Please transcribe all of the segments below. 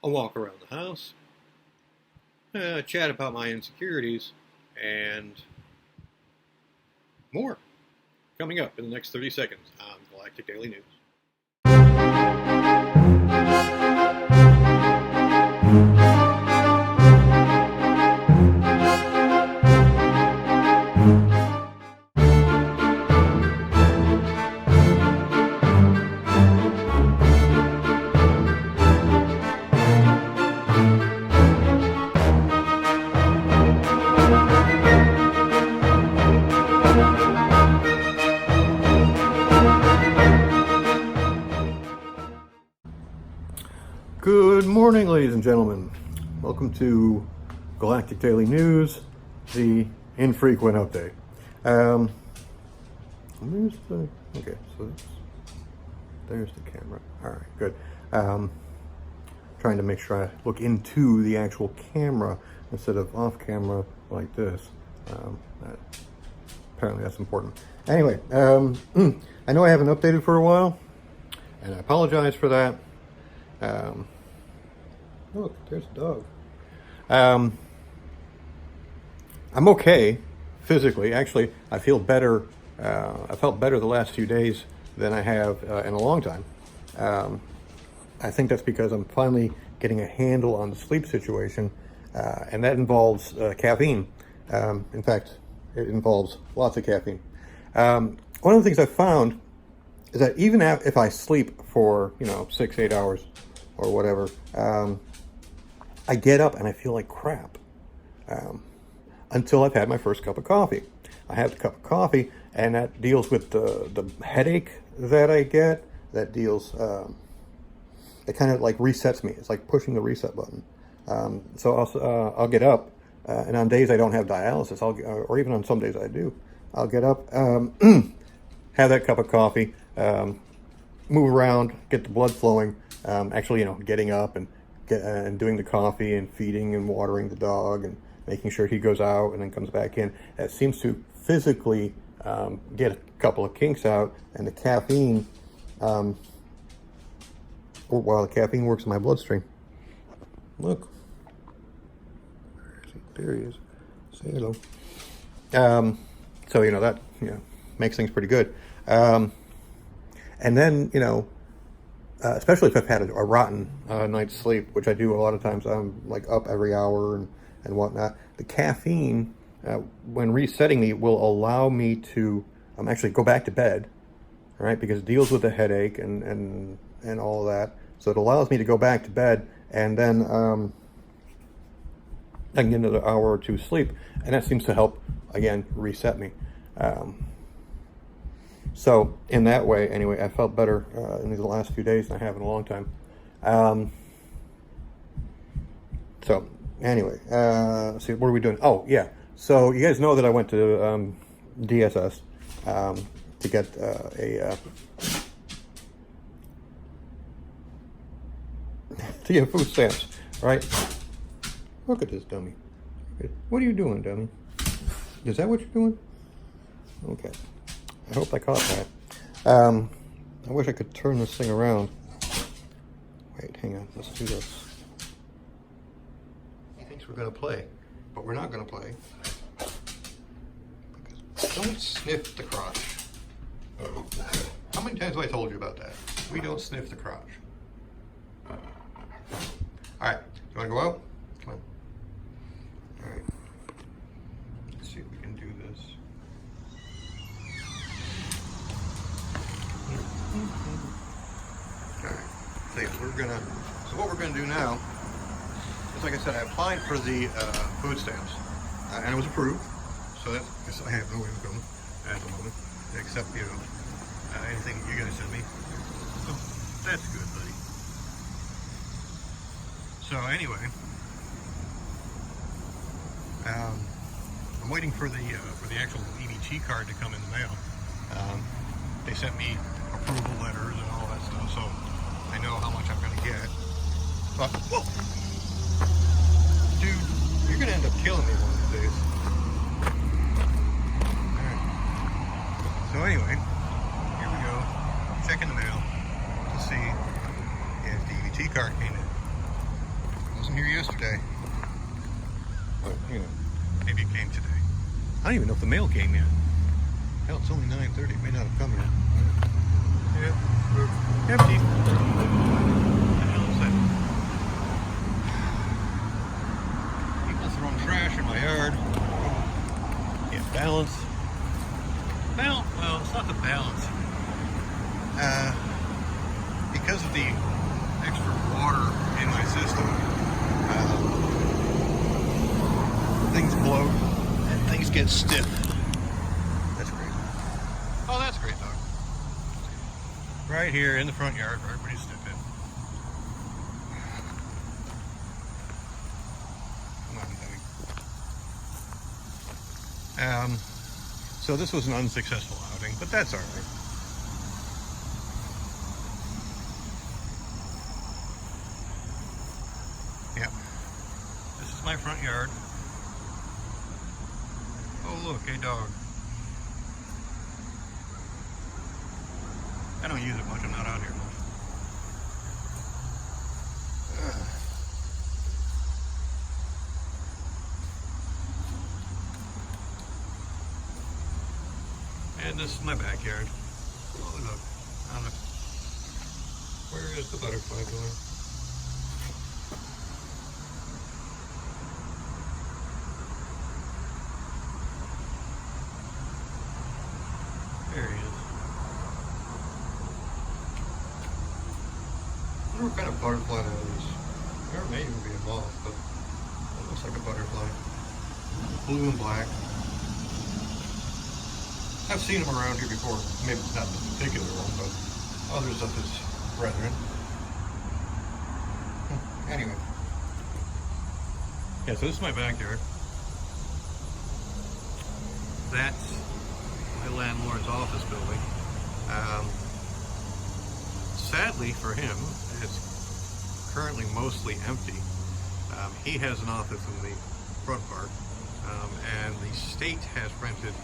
a walk around the house, chat about my insecurities, and more coming up in the next 30 seconds on Galactic Daily News. Good morning, ladies and gentlemen. Welcome to Galactic Daily News, the infrequent update. Okay, so there's the camera. All right, good. Trying to make sure I look into the actual camera instead of off camera like this. Apparently that's important. Anyway, I know I haven't updated for a while, and I apologize for that. Look, there's a dog. I'm okay physically. Actually, I feel better. I felt better the last few days than I have in a long time. I think that's because I'm finally getting a handle on the sleep situation, and that involves caffeine. In fact, it involves lots of caffeine. One of the things I found is that even if I sleep for 6-8 hours or whatever, I get up and I feel like crap until I've had my first cup of coffee. I have the cup of coffee, and that deals with the headache that I get. That deals, it kind of like resets me. It's like pushing the reset button. So I'll get up, and on days I don't have dialysis, or even on some days I do, I'll get up, have that cup of coffee, move around, get the blood flowing. Actually, getting up and doing the coffee and feeding and watering the dog and making sure he goes out and then comes back in. It seems to physically get a couple of kinks out, and the caffeine, while the caffeine works in my bloodstream. Look, there he is. Say hello. So that makes things pretty good. And then especially if I've had a rotten night's sleep, which I do a lot of times. I'm like up every hour and whatnot. The caffeine, when resetting me, will allow me to actually go back to bed, right? Because it deals with the headache and all of that. So it allows me to go back to bed, and then I can get another hour or two sleep, and that seems to help, again, reset me. So in that way, anyway, I felt better in these last few days than I have in a long time. So anyway, let's see, what are we doing? Oh yeah, so you guys know that I went to DSS to get to get food stamps, right? Look at this dummy. What are you doing, dummy? Is that what you're doing? Okay. I hope I caught that. I wish I could turn this thing around. Wait, hang on. Let's do this. He thinks we're going to play, but we're not going to play. Because don't sniff the crotch. How many times have I told you about that? We don't sniff the crotch. All right. You want to go out? Come on. All right. Let's see if we can do this. Alright, so what we're gonna do now is, like I said, I applied for the food stamps, and it was approved. So I have no income at the moment, except anything you guys send me. So that's good, buddy. So anyway, I'm waiting for the actual EBT card to come in the mail. They sent me approval letters and all that stuff, so I know how much I'm going to get. But, whoa! Dude, you're going to end up killing me one of these days. Alright. So anyway, here we go. Checking the mail to see if the EBT card came in. wasn't here yesterday. But, you know, maybe it came today. I don't even know if the mail came yet. Hell, it's only 9:30. It may not have come yet. Yeah, empty. What the hell is that? People throwing trash in my yard. Yeah, balance. Well, it's not the balance. Because of the extra water in my system, things bloat and things get stiff. That's great. Oh, that's great, dog. Right here in the front yard where everybody's stepping. Come on, Debbie. So this was an unsuccessful outing, but that's all right. Yep. This is my front yard. Oh look, a dog. I don't use it much, I'm not out here much. And this is my backyard. Oh look, on it. Where is the butterfly going? There he is. I wonder what kind of butterfly that is. There may even be a moth, but it looks like a butterfly. Blue and black. I've seen them around here before. Maybe not this particular one, but others of his brethren. Anyway. Yeah, so this is my backyard. That's my landlord's office building. Sadly for him, it's currently mostly empty. He has an office in the front part, and the state has rented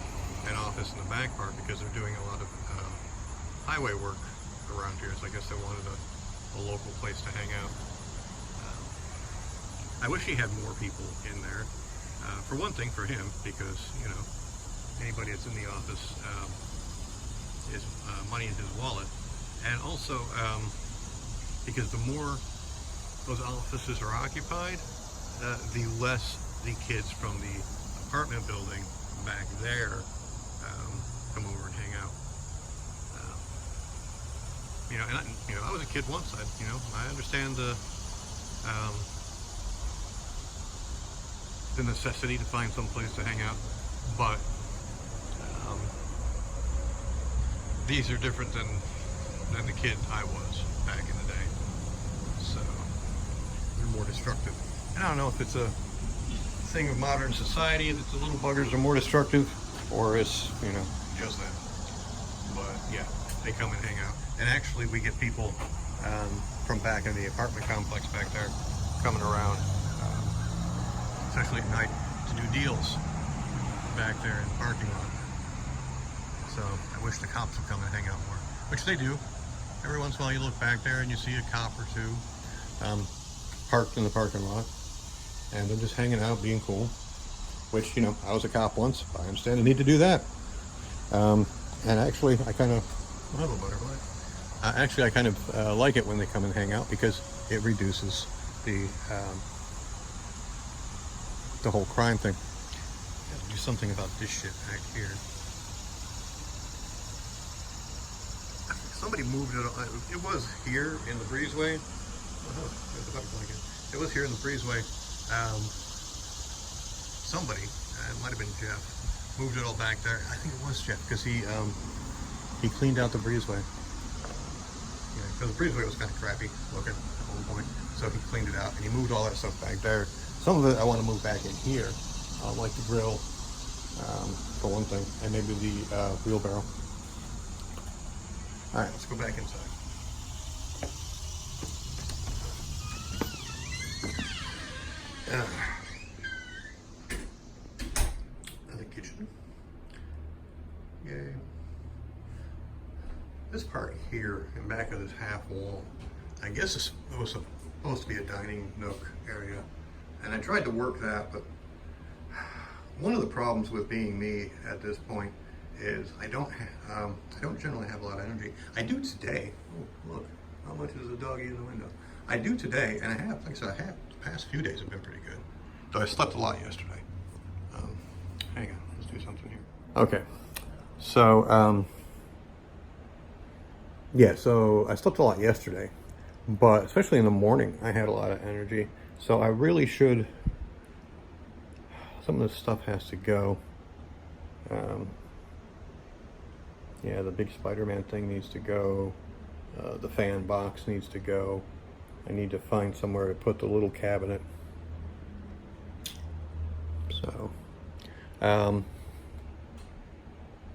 an office in the back part because they're doing a lot of highway work around here, so I guess they wanted a local place to hang out. I wish he had more people in there. For one thing, for him, because, you know, anybody that's in the office is money in his wallet. And also, because the more those offices are occupied, the less the kids from the apartment building back there come over and hang out. You know, and I was a kid once. I understand the necessity to find some place to hang out, but these are different than the kid I was back in the day. So they're more destructive. And I don't know if it's a thing of modern society that the little buggers are more destructive, or it's, you know, just that. But yeah, they come and hang out. And actually we get people from back in the apartment complex back there coming around, especially at night, to do deals back there in the parking lot. So I wish the cops would come and hang out more, which they do. Every once in a while you look back there and you see a cop or two parked in the parking lot, and they're just hanging out, being cool. Which, you know, I was a cop once. I understand the need to do that. And actually, I kind of, I have a butterfly. Actually, I kind of like it when they come and hang out, because it reduces the whole crime thing. Gotta do something about this shit back here. Somebody moved it. It was here in the breezeway. There's a butterfly again. It was here in the breezeway. Somebody, it might have been Jeff, moved it all back there. I think it was Jeff, because he cleaned out the breezeway. Yeah, because the breezeway was kind of crappy looking at one point. So he cleaned it out and he moved all that stuff back there. Some of it I want to move back in here, like the grill, for one thing, and maybe the wheelbarrow. All right, let's go back inside. The kitchen. Yay. This part here, in back of this half wall, I guess it was supposed to be a dining nook area, and I tried to work that, but one of the problems with being me at this point is I don't generally have a lot of energy. I do today. Oh, look, how much is the doggy in the window? I do today, and I have, like I said, I have. The past few days have been pretty good. Though I slept a lot yesterday. Hang on, let's do something here. Okay, so yeah, so I slept a lot yesterday, but especially in the morning, I had a lot of energy. So I really should. Some of this stuff has to go. Yeah, the big Spider-Man thing needs to go. The fan box needs to go. I need to find somewhere to put the little cabinet. So,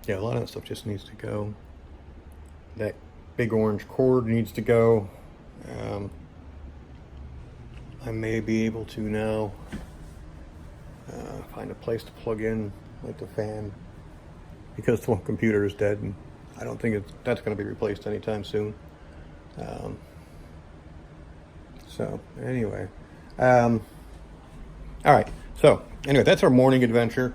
yeah, a lot of that stuff just needs to go. That big orange cord needs to go. I may be able to now find a place to plug in like the fan, because the computer is dead, and I don't think that's going to be replaced anytime soon. So anyway, all right. So anyway, that's our morning adventure,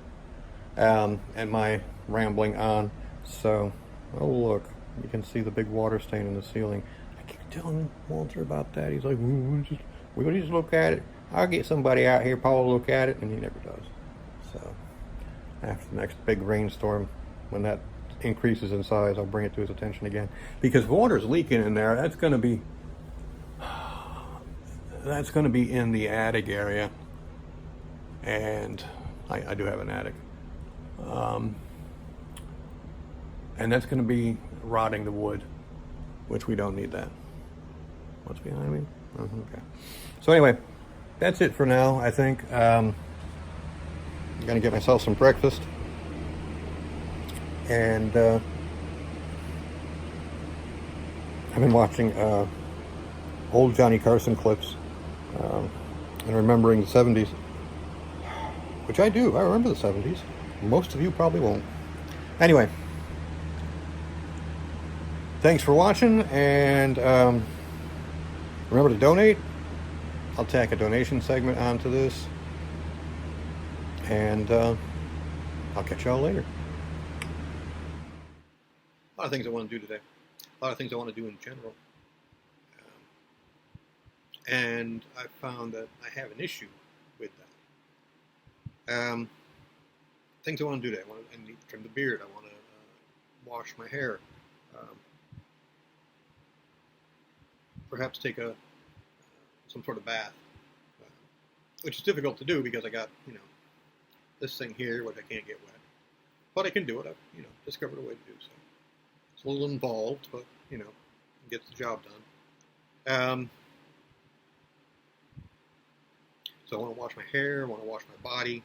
and my rambling on. So, oh look, you can see the big water stain in the ceiling. I keep telling Walter about that. He's like, we'll just look at it. I'll get somebody out here, Paul, to look at it, and he never does. So after the next big rainstorm, when that increases in size, I'll bring it to his attention again, because water's leaking in there. That's going to be in the attic area, and I do have an attic, and that's going to be rotting the wood, which we don't need that. What's behind me? Oh, okay. So anyway, that's it for now. I think I'm gonna get myself some breakfast, and I've been watching old Johnny Carson clips, and remembering the 70s, which I do. I remember the 70s. Most of you probably won't. Anyway, thanks for watching, and remember to donate. I'll tack a donation segment onto this, and I'll catch y'all later. A lot of things I want to do today. A lot of things I want to do in general. And I found that I have an issue with that. Things I want to do today. I need to trim the beard. I want to wash my hair. Perhaps take some sort of bath, which is difficult to do because I got, this thing here, which I can't get wet. But I can do it. I've, discovered a way to do so. It's a little involved, but, it gets the job done. So I want to wash my hair. I want to wash my body.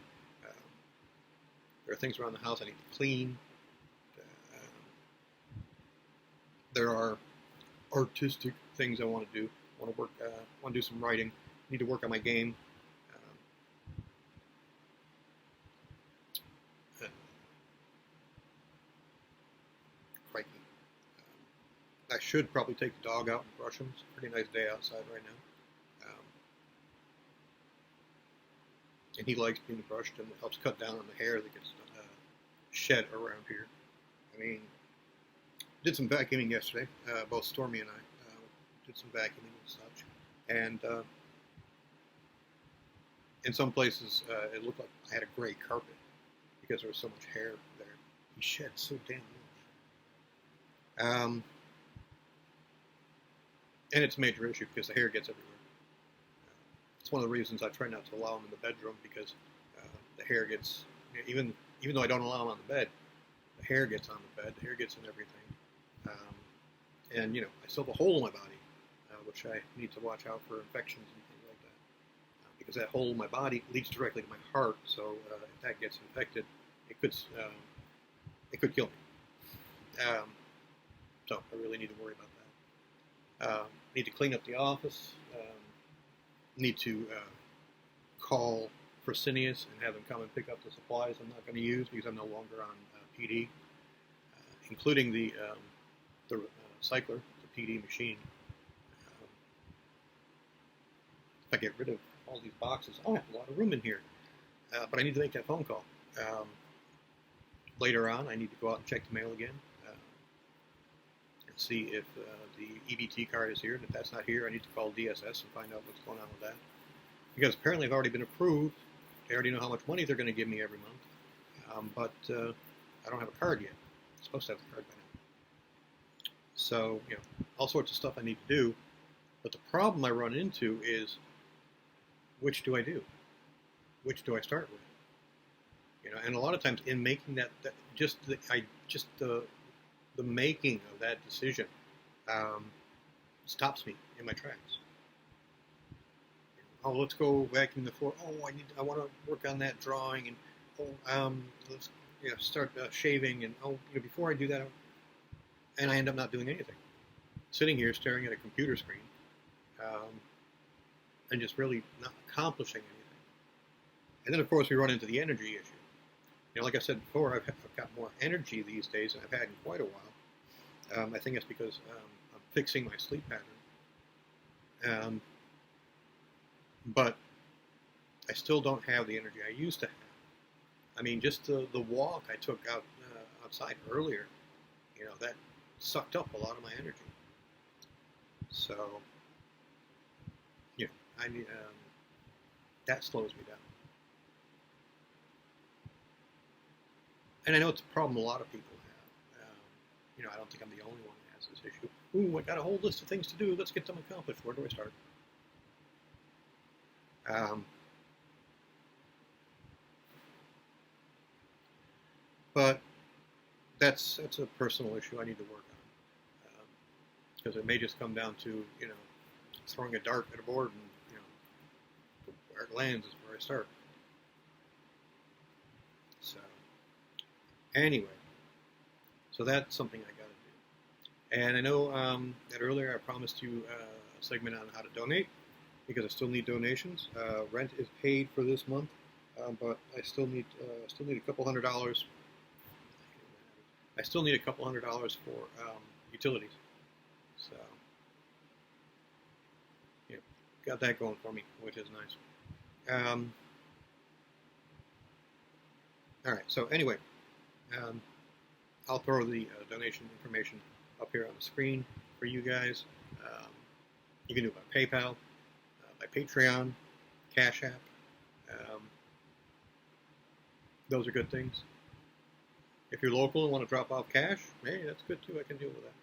There are things around the house I need to clean. There are artistic things I want to do. I want to work. Want to do some writing. Need to work on my game. Crikey. I should probably take the dog out and brush him. It's a pretty nice day outside right now. And he likes being brushed, and it helps cut down on the hair that gets shed around here. I mean, did some vacuuming yesterday. Both Stormy and I did some vacuuming and such. And in some places, it looked like I had a gray carpet because there was so much hair there. He shed so damn much. And it's a major issue because the hair gets everywhere. It's one of the reasons I try not to allow him in the bedroom, because the hair gets, even though I don't allow him on the bed, the hair gets on the bed, the hair gets in everything. And, I still have a hole in my body, which I need to watch out for infections and things like that. Because that hole in my body leads directly to my heart, so if that gets infected, it could kill me. So I really need to worry about that. Need to clean up the office. Need to call Fresenius and have them come and pick up the supplies I'm not going to use because I'm no longer on PD, including the cycler, the PD machine. I get rid of all these boxes. Oh, a lot of room in here. But I need to make that phone call. Later on, I need to go out and check the mail again and see if the EBT card is here. And if that's not here, I need to call DSS and find out what's going on with that. Because apparently I've already been approved. They already know how much money they're going to give me every month. But I don't have a card yet. I'm supposed to have the card by now. So, all sorts of stuff I need to do. But the problem I run into is, which do I do? Which do I start with? And a lot of times in making the making of that decision stops me in my tracks. Oh, let's go vacuum the floor. Oh, I want to work on that drawing, and let's start shaving, and before I do that, and I end up not doing anything, sitting here staring at a computer screen, and just really not accomplishing anything. And then, of course, we run into the energy issue. Like I said before, I've got more energy these days than I've had in quite a while. I think it's because I'm fixing my sleep pattern. But I still don't have the energy I used to have. I mean, just the walk I took outside earlier, that sucked up a lot of my energy. So, I need that slows me down. And I know it's a problem a lot of people have. I don't think I'm the only one that has this issue. Ooh, I got a whole list of things to do. Let's get them accomplished. Where do I start? But that's a personal issue I need to work on. Because it may just come down to, throwing a dart at a board and, where it lands is where I start. So, anyway, so that's something I got to do. And I know that earlier I promised you a segment on how to donate, because I still need donations. Rent is paid for this month, but I still need a couple $100. I still need a couple $100 for utilities. So, got that going for me, which is nice. All right. So anyway, I'll throw the donation information up here on the screen for you guys. You can do it by PayPal, by Patreon, Cash App. Those are good things. If you're local and want to drop off cash, hey, that's good too. I can deal with that.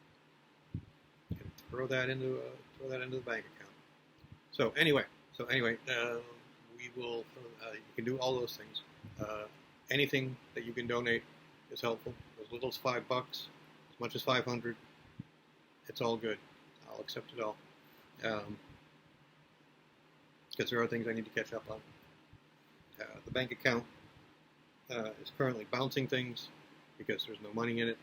You can throw that into the bank account. So anyway, we will. You can do all those things. Anything that you can donate is helpful. As little as $5, as much as 500. It's all good. I'll accept it all. Because there are things I need to catch up on. The bank account is currently bouncing things because there's no money in it.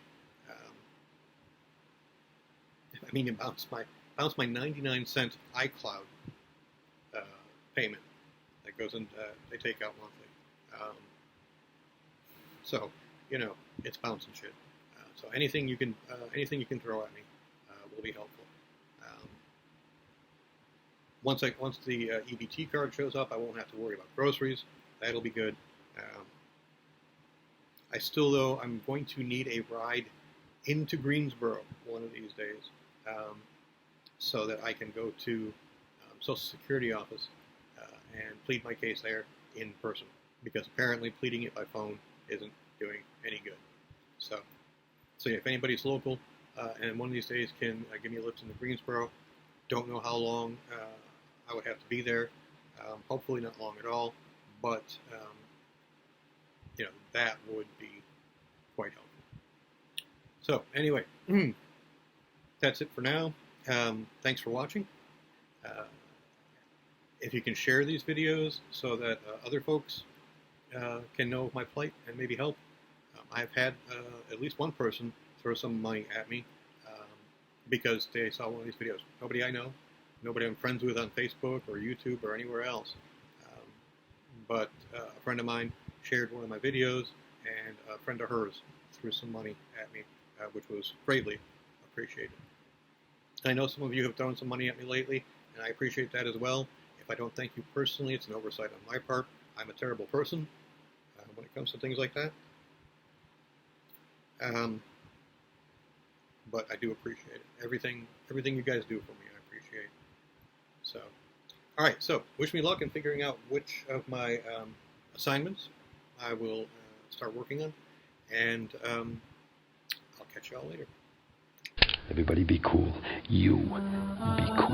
It bounced my 99-cent iCloud payment that goes in. They take out monthly. So it's bouncing shit. So anything you can throw at me will be helpful. Once the EBT card shows up, I won't have to worry about groceries. That'll be good. I'm going to need a ride into Greensboro one of these days, so that I can go to Social Security office and plead my case there in person, because apparently pleading it by phone isn't doing any good. So if anybody's local and one of these days can give me a lift into Greensboro, don't know how long I would have to be there. Hopefully not long at all, but that would be quite helpful. So anyway, that's it for now. Thanks for watching. If you can share these videos so that other folks can know of my plight and maybe help. I've had at least one person throw some money at me because they saw one of these videos. Nobody I know, nobody I'm friends with on Facebook or YouTube or anywhere else. But a friend of mine shared one of my videos, and a friend of hers threw some money at me, which was greatly appreciated. I know some of you have thrown some money at me lately, and I appreciate that as well. If If I don't thank you personally, it's an oversight on my part. I'm a terrible person when it comes to things like that. But I do appreciate it. Everything you guys do for me, I appreciate. So, all right. So, wish me luck in figuring out which of my assignments I will start working on, and I'll catch y'all later. Everybody be cool. You be cool.